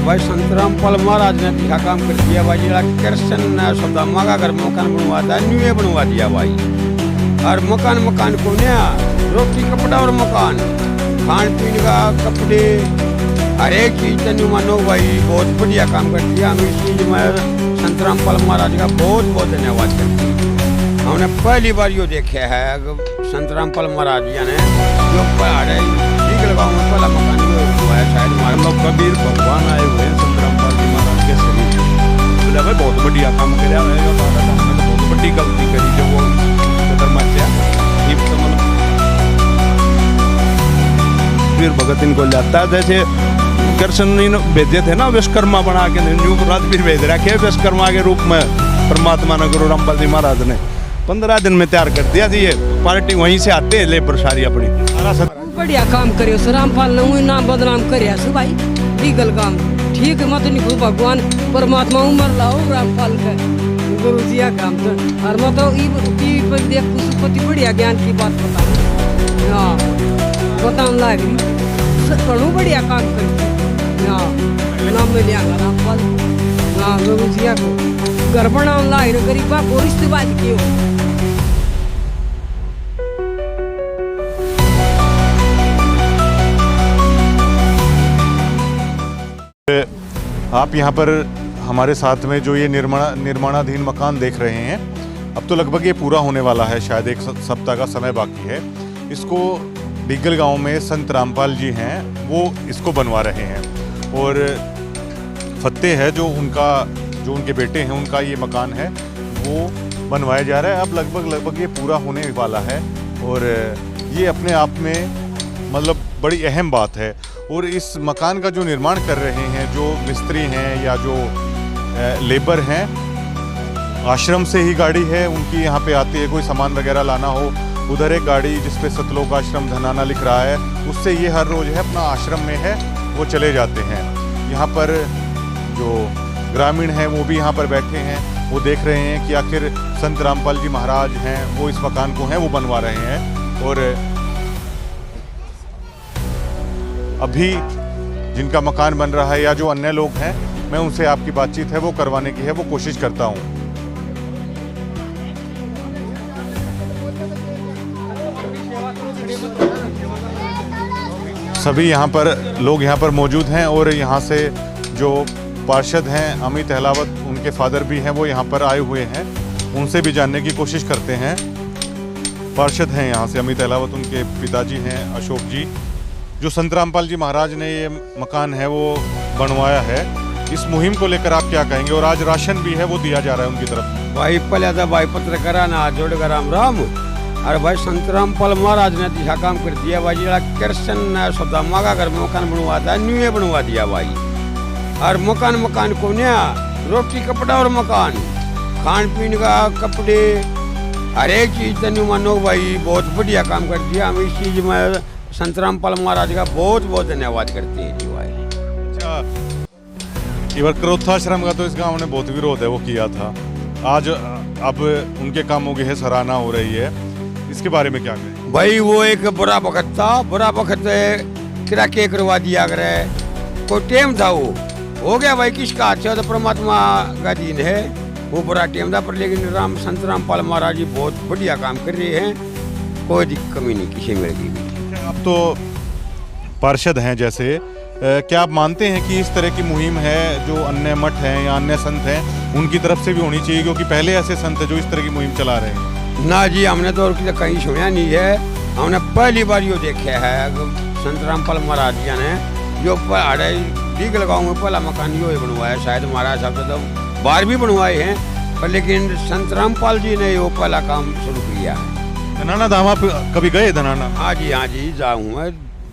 भाई संतराम पाल महाराज ने अच्छा काम कर दिया भाई। जरा कृष्ण ने सौदामा का घर मकान बनवा दिया, न्यू बनवा दिया भाई। और मकान को नया रोटी कपड़ा और मकान, खान पीन का कपड़े हर एक चीज तनु मानो भाई बहुत बढ़िया काम कर दिया। हम इस चीज में संतराम पाल महाराज का बहुत बहुत धन्यवाद करते हैं। हमने पहली बार यो देखा है संतराम पाल महाराज जी ने जो पहाड़ है गाँव में पहला मकान हुआ है शायद मतलब कबीर भगवान आए हुए हैं संतराम पाल जी महाराज के शरीर बोले भाई बहुत बढ़िया काम किया है। बहुत बड़ी गलती करी जब वो फिर भगत इनको जाता है। जैसे कृष्ण भेजे थे ना विश्वकर्मा बना के राजवीर भेज रखे विश्वकर्मा के रूप में परमात्मा ने गुरु रामपाल जी महाराज ने 15 दिन में तैयार कर दिया जी। ये पार्टी वहीं से आते है लेबर सारी अपनी बढ़िया काम करियो सर। रामपाल ने नाम बदनाम कर भाई लीगल काम ठीक मत नहीं भगवान परमात्मा उमर लाओ रामपाल का गुरु जी का काम तो और मतलब देख पशुपति बढ़िया ज्ञान की बात बताऊँ। हाँ बताऊँ लाग रही बढ़िया काम कर नाम में लिया रामपाल। हाँ गुरु जी को घर बनाने लाग गरीबा को रिश्तेबाज क्यों। आप यहाँ पर हमारे साथ में जो ये निर्माणाधीन मकान देख रहे हैं, अब तो लगभग ये पूरा होने वाला है, शायद एक सप्ताह का समय बाकी है। इसको डिग्गल गांव में संत रामपाल जी हैं वो इसको बनवा रहे हैं और फतेह है जो उनके बेटे हैं उनका ये मकान है वो बनवाया जा रहा है। अब लगभग ये पूरा होने वाला है और ये अपने आप में मतलब बड़ी अहम बात है। और इस मकान का जो निर्माण कर रहे हैं जो मिस्त्री हैं या जो लेबर हैं, आश्रम से ही गाड़ी है उनकी यहाँ पे आती है। कोई सामान वगैरह लाना हो, उधर एक गाड़ी जिस पे सतलोक आश्रम धनाना लिख रहा है उससे ये हर रोज़ है अपना आश्रम में है वो चले जाते हैं। यहाँ पर जो ग्रामीण हैं वो भी यहाँ पर बैठे हैं, वो देख रहे हैं कि आखिर संत रामपाल जी महाराज हैं वो इस मकान को हैं वो बनवा रहे हैं। और अभी जिनका मकान बन रहा है या जो अन्य लोग हैं, मैं उनसे आपकी बातचीत है वो करवाने की है वो कोशिश करता हूँ। सभी यहाँ पर लोग यहाँ पर मौजूद हैं और यहाँ से जो पार्षद हैं अमित अहलावत उनके फादर भी हैं वो यहाँ पर आए हुए हैं, उनसे भी जानने की कोशिश करते हैं। पार्षद हैं यहाँ से अमित अहलावत, उनके पिताजी हैं अशोक जी। जो संत रामपाल जी महाराज ने ये मकान है वो बनवाया है, इस मुहिम को लेकर आप क्या कहेंगे? और आज राशन भी है वो दिया जा रहा है उनकी तरफ। भाई पहले था भाई पत्र करा ना जोड़ कर राम राम। और भाई संत रामपाल महाराज ने अच्छा काम कर दिया भाई। जरा कृष्ण ने सौदामा का घर मकान बनवा दिया, न्यू बनवा दिया भाई। और मकान को नया रोटी कपड़ा और मकान, खान पीन का कपड़े हर एक चीज तनु मानो भाई बहुत बढ़िया काम कर दिया। हम इस चीज में संत रामपाल महाराज का बहुत बहुत धन्यवाद करते हैं जी भाई। अच्छा, इवर क्रोधाश्रम का तो इस गांव ने बहुत विरोध है वो किया था, आज अब उनके कामों की है सराहना हो रही है, इसके बारे में क्या कहें? भाई वो एक बुरा वक्त था, बुरा वक्त किरा के करवा दिया करे कोई टेम था वो हो गया भाई किसका अच्छा तो परमात्मा का दिन है। वो बुरा टेम था पर लेकिन संत रामपाल महाराज जी बहुत बढ़िया काम कर रहे हैं, कोई कमी नहीं किसी में की भी। आप तो पार्षद हैं जैसे, क्या आप मानते हैं कि इस तरह की मुहिम है जो अन्य मठ हैं या अन्य संत हैं उनकी तरफ से भी होनी चाहिए, क्योंकि पहले ऐसे संत हैं जो इस तरह की मुहिम चला रहे हैं? ना जी हमने तो कहीं सुना नहीं है, हमने पहली बार यो देखा है संत रामपाल महाराज जी ने जो पहाड़ डीगल गाँव में पहला मकान यो बनवाया। शायद महाराज साहब तो बाहर भी बनवाए हैं पर लेकिन संत रामपाल जी ने वो पहला काम शुरू किया है। धनाना धाम आप कभी गए? धनाना? हाँ जी जाऊँ मैं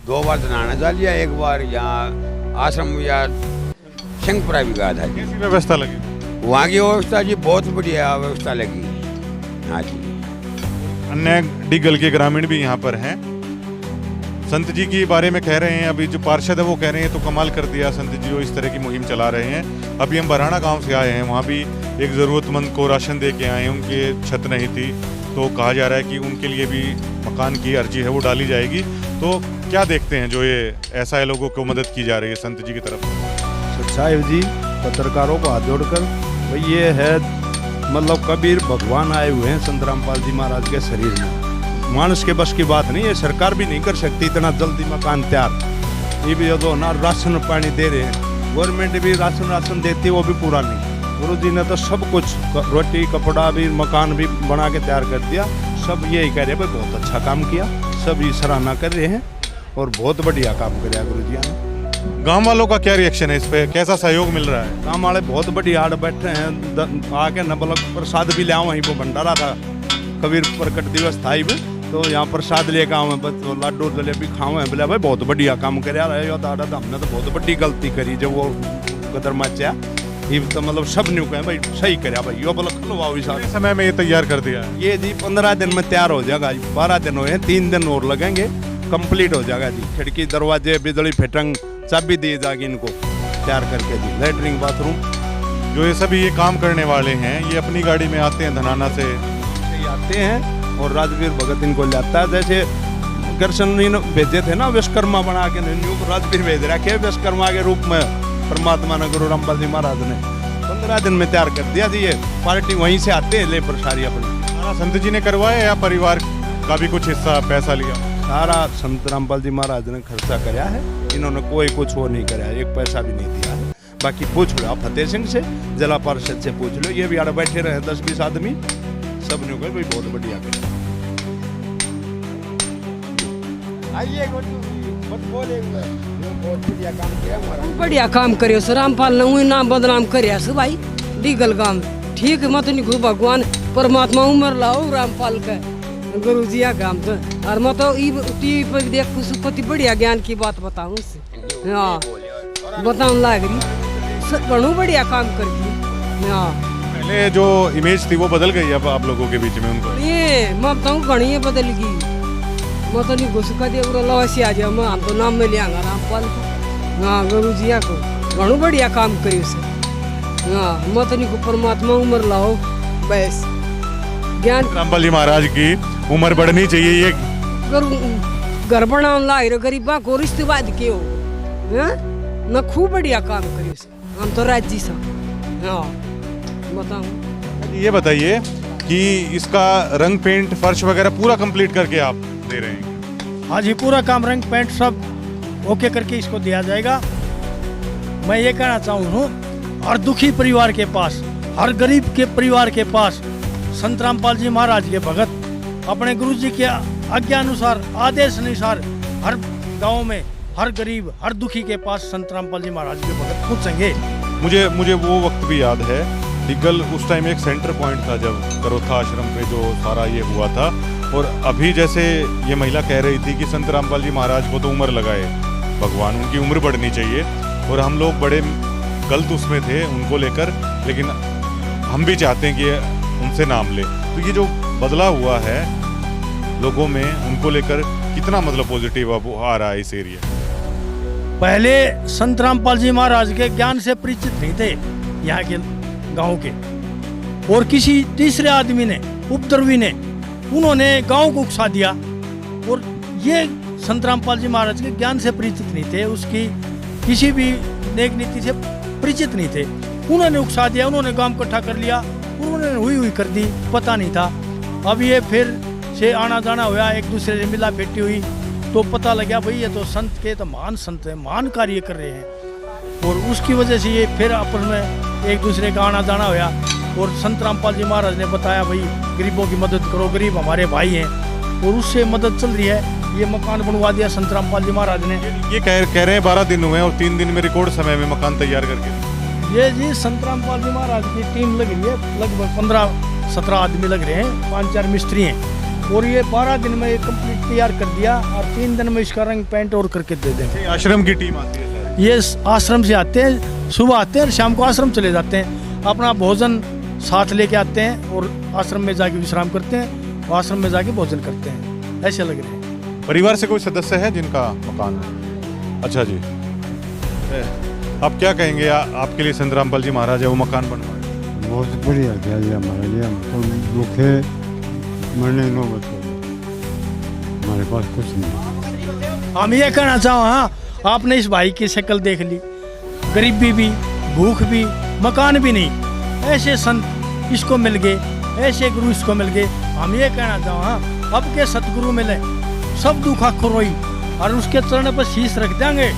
2 बार धनाना जा लिया, 1 बार यहाँ आश्रम या शंखपुरा भी गया था। कैसी व्यवस्था लगी वहाँ की? व्यवस्था जी बहुत बढ़िया व्यवस्था लगी। हाँ जी। अन्य डिग्गल के ग्रामीण भी यहाँ पर हैं, संत जी के बारे में कह रहे हैं। अभी जो पार्षद है वो कह रहे हैं तो कमाल कर दिया संत जी जो इस तरह की मुहिम चला रहे हैं। अभी हम बराना गांव से आए हैं, वहाँ भी एक ज़रूरतमंद को राशन दे के आए हैं, उनके छत नहीं थी तो कहा जा रहा है कि उनके लिए भी मकान की अर्जी है वो डाली जाएगी। तो क्या देखते हैं जो ये ऐसा है लोगों को मदद की जा रही है संत जी की तरफ? साहिब जी पत्रकारों को हाथ जोड़कर भाई ये है मतलब कबीर भगवान आए हुए हैं संत रामपाल जी महाराज के शरीर में। मानस के बस की बात नहीं है, सरकार भी नहीं कर सकती इतना जल्दी मकान तैयार। ये भी जो ना राशन पानी दे रहे हैं, गवर्नमेंट भी राशन देती है, वो भी पूरा नहीं। गुरु जी ने तो सब कुछ रोटी कपड़ा भी मकान भी बना के तैयार कर दिया। सब यही कह रहे हैं भाई बहुत अच्छा काम किया, सब ये सराहना कर रहे हैं और बहुत बढ़िया काम कराया गुरु जी ने। गांव वालों का क्या रिएक्शन है इस पे, कैसा सहयोग मिल रहा है? गाँव वाले बहुत बढ़िया आड़ बैठे हैं, आके न मतलब प्रसाद भी ले आओ, वहीं पर भंडारा था कबीर प्रकट दिवस था ही भी, तो यहाँ प्रसाद लेकर आओ हैं, लड्डू जलेबी खाओ हैं। बोले भाई बहुत बढ़िया काम कर रहे हो दादा, तो हमने तो बहुत बड़ी गलती करी जब वो कदर मचा। ये तो मतलब सब न्यू कहें भाई सही करे भाई, यो बोला खुलवाओ इस समय में ये तैयार कर दिया है? ये जी 15 दिन में तैयार हो जाएगा। 12 दिन हुए हैं, 3 दिन और लगेंगे, कंप्लीट हो जाएगा जी। खिड़की दरवाजे बिजली फिटंग चाबी दी जाएगी इनको तैयार करके जी। लैटरिन बाथरूम जो ये सभी ये काम करने वाले हैं, ये अपनी गाड़ी में आते हैं धनाना से आते हैं और राजवीर भगत इनको लाता है। जैसे कृष्ण जी ने भेजे थे ना विश्वकर्मा बना के, राजवीर भेज रखे विश्वकर्मा के रूप में परमात्मा ने गुरु रामपाल जी महाराज ने 15 दिन में तैयार कर दिया जी। ये पार्टी वहीं से आते हैं लेबर सारी अपनी। सारा संत जी ने करवाया या परिवार का भी कुछ हिस्सा पैसा लिया? सारा संत रामपाल जी महाराज ने खर्चा कराया है, इन्होंने कोई कुछ वो नहीं कराया, एक पैसा भी नहीं दिया है। बाकी पूछ लो आप फतेह सिंह से, जिला पार्षद से पूछ लो, ये भी आड़ बैठे रहे 10-20 आदमी, सब ने कहा भाई बहुत बढ़िया कर। आइए बहुत बढ़िया काम किया हमारा। बढ़िया काम करियो सर, रामपाल ने वही नाम बदनाम करिया सु भाई डीगल गांव। ठीक है मत नहीं भगवान परमात्मा उम्र लाओ रामपाल का गुरु जी काम तो। और मैं तो टीवी पर देख पति बढ़िया ज्ञान की बात बताऊँ उससे, हाँ बताऊँ लाग रही घणो बढ़िया काम कर दी। हाँ पहले जो इमेज थी वो बदल गई अब आप लोगों के बीच में उनको? ये मैं बताऊँ घनी बदल गई। मैं तो नहीं घुस कर दिया लौसी आ जाओ, मैं हम तो नाम में लियांगा रामपाल को। हाँ गुरु जी को घणो बढ़िया काम करी उसे। हाँ मैं तो नहीं परमात्मा उम्र लाओ बस ज्ञान। रामपाल जी महाराज की उम्र बढ़नी चाहिए, ये घर बनाने ला गरीबा को रिश्तेवाद के हो न, खूब बढ़िया काम करी उसे। हम तो राज्य सा। हाँ बताऊँ ये बताइए कि इसका रंग पेंट फर्श वगैरह पूरा कंप्लीट करके आप दे रहे हैं? हाँ जी पूरा काम रंग पेंट सब ओके करके इसको दिया जाएगा। मैं ये कहना चाहूँ हर दुखी परिवार के पास, हर गरीब के परिवार के पास संत रामपाल जी महाराज के भगत अपने गुरु जी के आज्ञा अनुसार आदेश अनुसार हर गांव में हर गरीब हर दुखी के पास संत रामपाल जी महाराज के भगत पहुँचेंगे। मुझे वो वक्त भी याद है, डिग्गल उस टाइम एक सेंटर पॉइंट था जब करोथा आश्रम पे जो सारा ये हुआ था। और अभी जैसे ये महिला कह रही थी कि संत रामपाल जी महाराज को तो उम्र लगाए भगवान, उनकी उम्र बढ़नी चाहिए, और हम लोग बड़े गलत उसमें थे उनको लेकर, लेकिन हम भी चाहते हैं कि उनसे नाम ले। तो ये जो बदला हुआ है लोगों में उनको लेकर कितना मतलब पॉजिटिव अब आ रहा है इस एरिया? पहले संत रामपाल जी महाराज के ज्ञान से परिचित नहीं थे यहाँ के गांव के, और किसी तीसरे आदमी ने उपद्रवी ने उन्होंने गांव को उकसा दिया। और ये संत रामपाल जी महाराज के ज्ञान से परिचित नहीं थे, उसकी किसी भी नेक नीति से परिचित नहीं थे, उन्होंने उकसा दिया, उन्होंने गांव इकट्ठा कर लिया, उन्होंने हुई कर दी, पता नहीं था। अब ये फिर से आना जाना हुआ, एक दूसरे से मिला भेटी हुई, तो पता लगा भाई ये तो संत के तो महान संत है, महान कार्य कर रहे हैं। और उसकी वजह से ये फिर आपस में एक दूसरे का आना जाना हुआ। और संत रामपाल जी महाराज ने बताया भाई गरीबों की मदद करो, गरीब हमारे भाई हैं, और उससे मदद चल रही है। ये मकान बनवा दिया संत रामपाल जी महाराज ने। ये कह रहे हैं 12 दिन हुए और 3 दिन में रिकॉर्ड समय में मकान तैयार करके। ये जी संत रामपाल जी महाराज की टीम लग रही है, लगभग 15-17 आदमी लग रहे हैं, 5-4 मिस्त्री हैं, और ये 12 दिन में कंप्लीट तैयार कर दिया, और 3 दिन में इसका रंग पेंट और करके दे देंगे। आश्रम की टीम आती है? ये आश्रम से आते हैं, सुबह आते हैं, शाम को आश्रम चले जाते हैं, अपना भोजन साथ लेके आते हैं और आश्रम में जाके विश्राम करते हैं, और आश्रम में जाके भोजन करते हैं। ऐसे लग रहे हैं। परिवार से कोई सदस्य है जिनका मकान है? अच्छा जी, आप क्या कहेंगे आपके लिए संत रामपाल जी महाराज है वो मकान बनवाए? बहुत बढ़िया किया जी हमारे लिए। हम तो दुखे मरने नो बचे, हमारे पास कुछ नहीं। हम ये कहना चाहो, हाँ आपने इस भाई की शक्ल देख ली, गरीबी भी, भूख भी, मकान भी नहीं, ऐसे संत इसको मिल गए, ऐसे गुरु इसको मिल गए। हम ये कहना चाहो, हाँ अब के सतगुरु मिले सब दुख आखो रोई और उसके चरण पर शीश रख देंगे,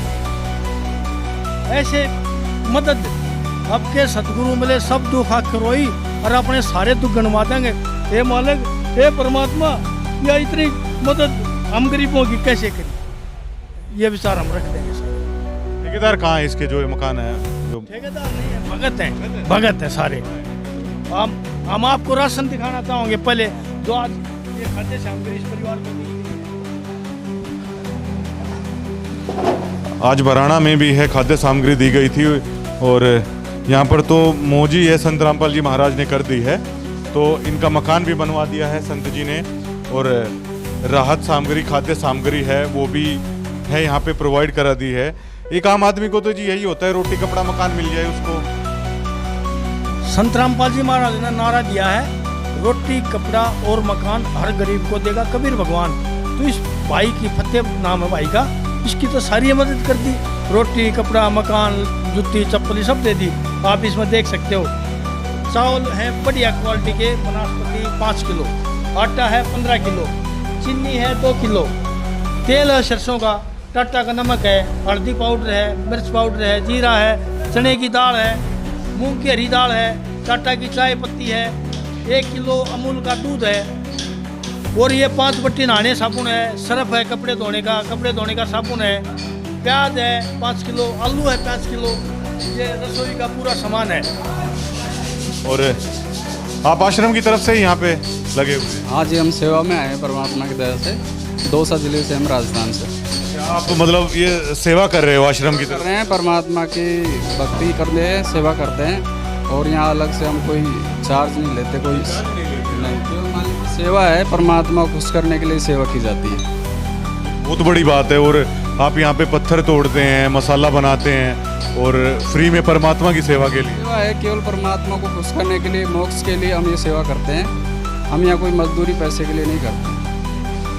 ऐसे मदद अब के सतगुरु मिले सब दुख आखो रोई और अपने सारे दुख गणवा देंगे। हे मालिक, हे परमात्मा, या इतनी मदद हम गरीबों की कैसे करें, ये विचार हम रख देंगे सारे। ठेकेदार कहाँ है इसके जो ये मकान है? जो ठेकेदार नहीं है, भगत है सारे। हम आपको राशन दिखाना चाहोगे पहले, जो आज ये खाते से हम गरीब परिवार को दी। आज बराना में भी है खाद्य सामग्री दी गई थी और यहाँ पर तो मौजी है संत रामपाल जी महाराज ने कर दी है, तो इनका मकान भी बनवा दिया है संत जी ने और राहत सामग्री खाद्य सामग्री है वो भी है यहाँ पे प्रोवाइड करा दी है। एक आम आदमी को तो जी यही होता है, रोटी कपड़ा मकान मिल जाए उसको। संत रामपाल जी महाराज ने नारा दिया है, रोटी कपड़ा और मकान हर गरीब को देगा कबीर भगवान। तो इस भाई की फतेह नाम है भाई का, इसकी तो सारी मदद कर दी, रोटी कपड़ा मकान जूती चप्पल सब दे दी। आप इसमें देख सकते हो, चावल है बढ़िया क्वालिटी के बनास्पति 5 किलो, आटा है 15 किलो, चीनी है 2 किलो, तेल है सरसों का, टाटा का नमक है, हल्दी पाउडर है, मिर्च पाउडर है, जीरा है, चने की दाल है, मूंग की हरी दाल है, टाटा की चाय पत्ती है, 1 किलो अमूल का दूध है और ये 5 बट्टी नहाने साबुन है, सर्फ है कपड़े धोने का साबुन है, प्याज है 5 किलो, आलू है 5 किलो, ये रसोई का पूरा सामान है। और आप आश्रम की तरफ से ही यहाँ पे लगे हुए हैं? हाँ जी, हम सेवा में आए हैं परमात्मा की दया से, दौसा जिले से, हम राजस्थान से। आप मतलब ये सेवा कर रहे हो आश्रम की कर तरफ? रहे हैं, परमात्मा की भक्ति करते हैं, सेवा करते हैं और यहाँ अलग से हम कोई चार्ज नहीं लेते, कोई नहीं, केवल मालिक की सेवा है, परमात्मा को खुश करने के लिए सेवा की जाती है। बहुत बड़ी बात है। और आप यहाँ पे पत्थर तोड़ते हैं, मसाला बनाते हैं और फ्री में परमात्मा की सेवा के लिए? सेवा है, केवल परमात्मा को खुश करने के लिए, मोक्ष के लिए हम ये सेवा करते हैं। हम यहाँ कोई मजदूरी पैसे के लिए नहीं करते।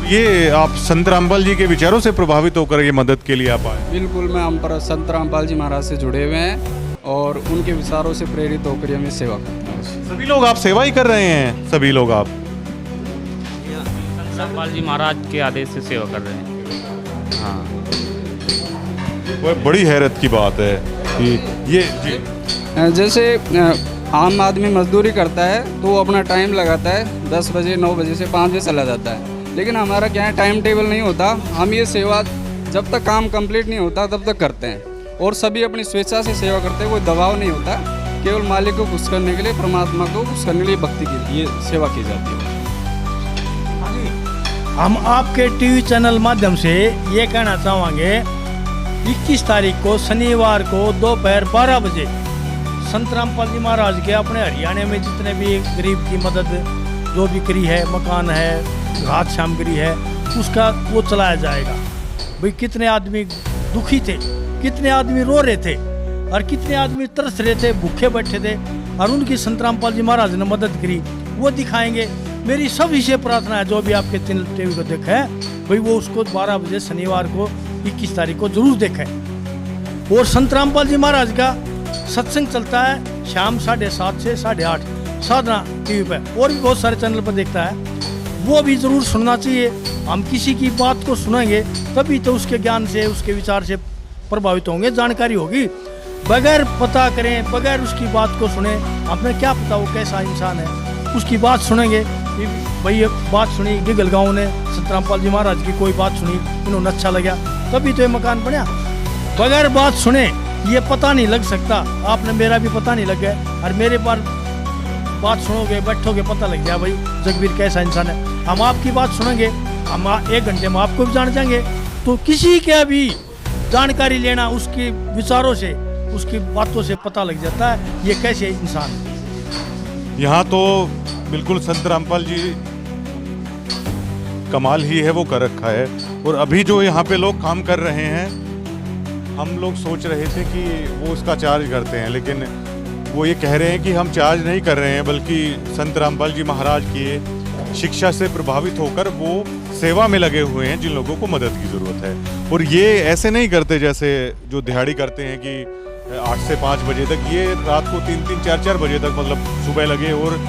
ये आप संत रामपाल जी के विचारों से प्रभावित होकर ये मदद के लिए आप आए? बिल्कुल, मैं हम पर संत रामपाल जी महाराज से जुड़े हुए हैं और उनके विचारों से प्रेरित होकर हम ये सेवा करते हैं। सभी लोग आप सेवा ही कर रहे हैं? सभी लोग आप रामपाल जी महाराज के आदेश से सेवा कर रहे हैं। हाँ, वो बड़ी हैरत की बात है कि ये जी जैसे आम आदमी मजदूरी करता है तो वो अपना टाइम लगाता है, 10 बजे 9 बजे से 5 बजे चला जाता है, लेकिन हमारा क्या है, टाइम टेबल नहीं होता। हम ये सेवा जब तक काम कंप्लीट नहीं होता तब तक करते हैं और सभी अपनी स्वेच्छा से सेवा करते हैं, कोई दबाव नहीं होता, केवल मालिक को खुश करने के लिए, परमात्मा को खुश करने के लिए भक्ति की ये सेवा की जाती है। हम आपके टीवी चैनल माध्यम से ये कहना चाहेंगे, 21 तारीख को शनिवार को दोपहर 12 बजे संत रामपाल जी महाराज के अपने हरियाणा में जितने भी गरीब की मदद जो भी करी है, मकान है, राहत सामग्री है, उसका वो चलाया जाएगा। भाई कितने आदमी दुखी थे, कितने आदमी रो रहे थे और कितने आदमी तरस रहे थे, भूखे बैठे थे और उनकी संत रामपाल जी महाराज ने मदद करी, वो दिखाएंगे। मेरी सभी से प्रार्थना है, जो भी आपके टीवी को देखा है भाई वो उसको 12 बजे शनिवार को 21 तारीख को जरूर देखें। और संत रामपाल जी महाराज का सत्संग चलता है शाम 7:30 से 8:30 साधना टीवी पे, और भी बहुत सारे चैनल पर देखता है, वो भी जरूर सुनना चाहिए। हम किसी की बात को सुनेंगे तभी तो उसके ज्ञान से, उसके विचार से प्रभावित होंगे, जानकारी होगी। बगैर पता करें, बगैर उसकी बात को सुने, हमें क्या पता वो कैसा इंसान है। उसकी बात सुनेंगे, भाई ये बात सुनी गिगल गाँव ने, संत रामपाल जी महाराज की कोई बात सुनी, उन्होंने अच्छा लगा, तभी तो ये मकान बना। बगैर बात सुने ये पता नहीं लग सकता। आपने मेरा भी पता नहीं लग गया और मेरे बार बात सुनोगे, बैठोगे, पता लग गया भाई जगबीर कैसा इंसान है। हम आपकी बात सुनेंगे, हम 1 घंटे में आपको भी जान जाएंगे। तो किसी के भी जानकारी लेना उसके विचारों से, उसकी बातों से पता लग जाता है ये कैसे इंसान है। यहाँ तो बिल्कुल संत रामपाल जी कमाल ही है वो कर रखा है। और अभी जो यहाँ पे लोग काम कर रहे हैं, हम लोग सोच रहे थे कि वो उसका चार्ज करते हैं, लेकिन वो ये कह रहे हैं कि हम चार्ज नहीं कर रहे हैं, बल्कि संत रामपाल जी महाराज की शिक्षा से प्रभावित होकर वो सेवा में लगे हुए हैं जिन लोगों को मदद की ज़रूरत है। और ये ऐसे नहीं करते जैसे जो दिहाड़ी करते हैं कि 8 से 5 बजे तक, ये रात को 3-3, 4-4 बजे तक, मतलब सुबह लगे और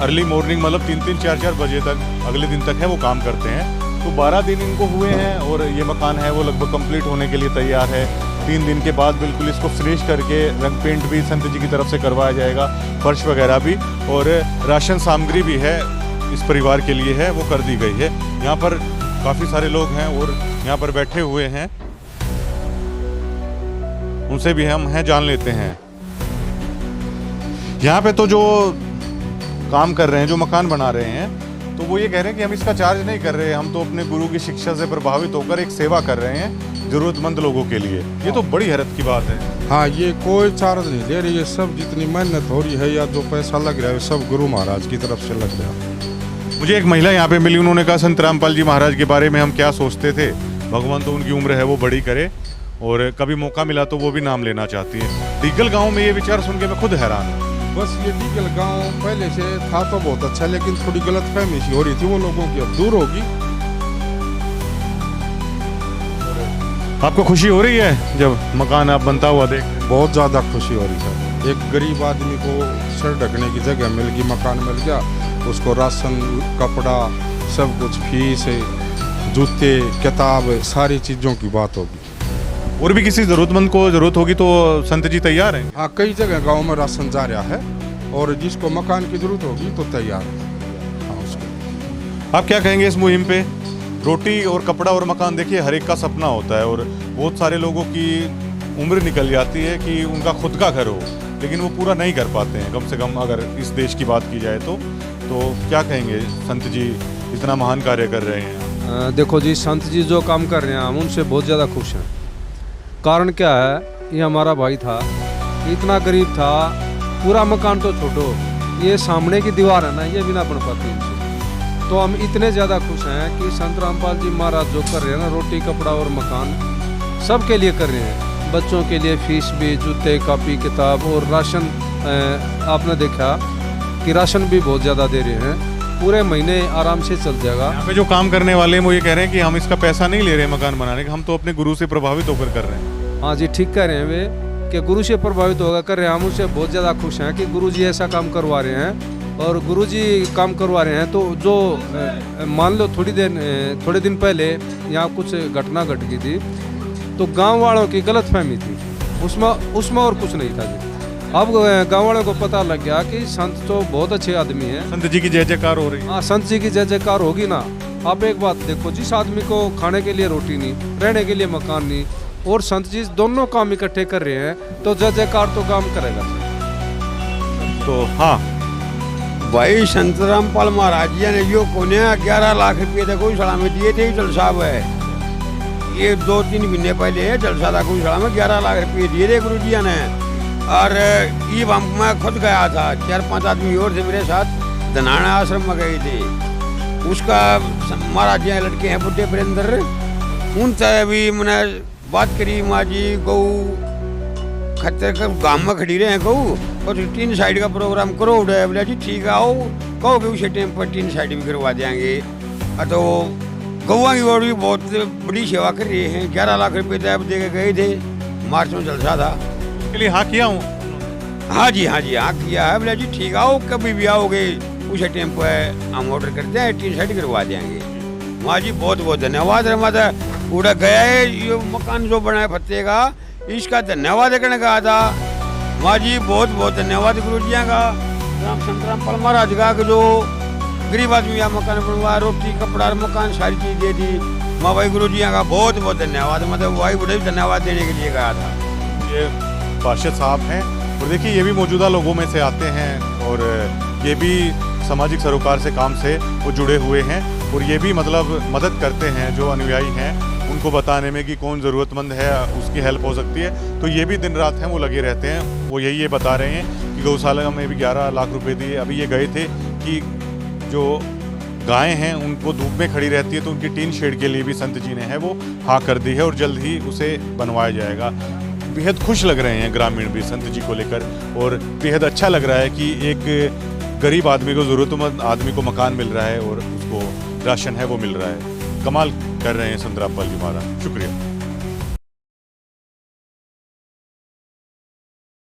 अर्ली मॉर्निंग मतलब 3-3, 4-4 बजे तक अगले दिन तक है वो काम करते हैं। तो 12 दिन इनको हुए हैं और ये मकान है वो लगभग कंप्लीट होने के लिए तैयार है। 3 दिन के बाद बिल्कुल इसको फिनिश करके रंग पेंट भी संत जी की तरफ से करवाया जाएगा, फर्श वगैरह भी, और राशन सामग्री भी है इस परिवार के लिए है वो कर दी गई है। यहाँ पर काफ़ी सारे लोग हैं और यहाँ पर बैठे हुए हैं, उनसे भी हम हैं जान लेते हैं। यहाँ पे तो जो काम कर रहे हैं, जो मकान बना रहे हैं, तो वो ये कह रहे हैं कि हम इसका चार्ज नहीं कर रहे, हम तो अपने गुरु की शिक्षा से प्रभावित होकर एक सेवा कर रहे हैं जरूरतमंद लोगों के लिए। ये तो बड़ी हैरत की बात है। हाँ, ये कोई चार्ज नहीं ले रही है, सब जितनी मेहनत हो रही है या जो पैसा लग रहा है सब गुरु महाराज की तरफ से लग रहा है। मुझे एक महिला यहाँ पे मिली, उन्होंने कहा संत रामपाल जी महाराज के बारे में हम क्या सोचते थे, भगवान तो उनकी उम्र है वो बड़ी करे, और कभी मौका मिला तो वो भी नाम लेना चाहती है। डिग्गल गाँव में ये विचार सुन के मैं खुद हैरान हूँ। बस ये डिग्गल गांव पहले से था तो बहुत अच्छा, लेकिन थोड़ी गलतफहमी सी हो रही थी वो लोगों की, अब दूर होगी। आपको खुशी हो रही है जब मकान आप बनता हुआ देख? बहुत ज़्यादा खुशी हो रही है। एक गरीब आदमी को सर ढकने की जगह मिल गई, मकान मिल गया, उसको राशन, कपड़ा, सब कुछ, फीस, जूते, किताब, सारी चीज़ों की बात होगी। और भी किसी ज़रूरतमंद को ज़रूरत होगी तो संत जी तैयार हैं? हाँ, कई जगह गांव में राशन जा रहा है और जिसको मकान की ज़रूरत होगी तो तैयार है। हाँ, उसको आप क्या कहेंगे इस मुहिम पे? रोटी और कपड़ा और मकान, देखिए हर एक का सपना होता है और बहुत सारे लोगों की उम्र निकल जाती है कि उनका खुद का घर हो, लेकिन वो पूरा नहीं कर पाते हैं, कम से कम अगर इस देश की बात की जाए तो क्या कहेंगे? संत जी इतना महान कार्य कर रहे हैं। देखो जी, संत जी जो काम कर रहे हैं हम उनसे बहुत ज़्यादा खुश हैं। कारण क्या है, ये हमारा भाई था, इतना गरीब था, पूरा मकान तो छोड़ो, ये सामने की दीवार है ना, ये भी ना बन पाती इनसे। तो हम इतने ज़्यादा खुश हैं कि संत रामपाल जी महाराज जो कर रहे हैं ना, रोटी, कपड़ा और मकान सब के लिए कर रहे हैं। बच्चों के लिए फीस भी, जूते, कापी, किताब और राशन, आपने देखा कि राशन भी बहुत ज़्यादा दे रहे हैं, पूरे महीने आराम से चल जाएगा। यहाँ पे जो काम करने वाले हैं वो ये कह रहे हैं कि हम इसका पैसा नहीं ले रहे मकान बनाने का, हम तो अपने गुरु से प्रभावित होकर कर रहे हैं। हाँ जी, ठीक कह रहे हैं वे कि गुरु से प्रभावित होकर कर रहे हैं। हम उससे बहुत ज़्यादा खुश हैं कि गुरु जी ऐसा काम करवा रहे हैं, और गुरु जी काम करवा रहे हैं तो जो मान लो थोड़े दिन पहले यहाँ कुछ घटना घट गई थी, तो गांव वालों की गलतफहमी थी, उसमें और कुछ नहीं था जी। अब गाँव वालों को पता लग गया कि संत तो बहुत अच्छे आदमी हैं। संत जी की जय जयकार हो रही है। हाँ, संत जी की जय जयकार होगी ना। आप एक बात देखो, जिस आदमी को खाने के लिए रोटी नहीं, रहने के लिए मकान नहीं, और संत जी दोनों काम इकट्ठे कर रहे हैं, तो जय जयकार तो काम करेगा। तो हाँ भाई, संत रामपाल महाराज जी ने यो कोने 11 लाख रुपये तक गौशाला में दिए थे। जलसा है ये 2-3 महीने पहले जलसा था, गौशाला में 11 लाख रुपये दिए थे गुरु जी ने। और ये मैं खुद गया था, 4-5 आदमी और थे मेरे साथ, धनाना आश्रम में गए थे। उसका महाराज जी लड़के हैं बुढ़े वीरेंद्र, उनसे भी मैंने बात करी, माँ जी गऊ खतर का गाँव में खड़ी रहे हैं, गऊ और 3 साइड का प्रोग्राम करो। बोले जी ठीक है, आओ कहोगे उसी टाइम पर 3 साइड भी करवा देंगे। तो गौवा की और भी बहुत बड़ी सेवा कर रही हैं। 11 लाख रुपये तो अब दे के गए थे, मार्च में जलसा था। के लिए हाँ किया हूँ। हाँ जी हाँ किया है। बोले जी ठीक आओ, कभी भी आओगे उसी टाइम पर हम ऑर्डर करते हैं, 3 साइड करवा देंगे। माँ जी बहुत बहुत धन्यवाद। हमारा पूरा गया है, ये मकान जो बना है फत्ते का, इसका धन्यवाद करने का था। माँ जी बहुत बहुत धन्यवाद गुरु जी का, संत रामपाल महाराज का, जो गरीब आदमी का मकान बनवा, रोटी, कपड़ा, मकान, सारी चीज़ दे दी। माँ भाई गुरु जी का बहुत बहुत धन्यवाद। मतलब भाई बड़े भी धन्यवाद देने के लिए गया था। ये पार्षद साहब हैं, और देखिए ये भी मौजूदा लोगों में से आते हैं, और ये भी सामाजिक सरोकार से काम से वो जुड़े हुए हैं, और ये भी मतलब मदद करते हैं जो अनुयायी हैं, उनको बताने में कि कौन ज़रूरतमंद है, उसकी हेल्प हो सकती है। तो ये भी दिन रात हैं वो लगे रहते हैं। वो यही ये बता रहे हैं कि गौशाला में भी 11 लाख रुपए दिए। अभी ये गए थे कि जो गायें हैं उनको धूप में खड़ी रहती है, तो उनकी टीन शेड के लिए भी संत जी ने है वो हाँ कर दी है, और जल्द ही उसे बनवाया जाएगा। बेहद खुश लग रहे हैं ग्रामीण भी संत जी को लेकर, और बेहद अच्छा लग रहा है कि एक गरीब आदमी को, ज़रूरतमंद आदमी को मकान मिल रहा है और उसको राशन है वो मिल रहा है। कमाल कर रहे हैं संत रामपाल जी महाराज। शुक्रिया।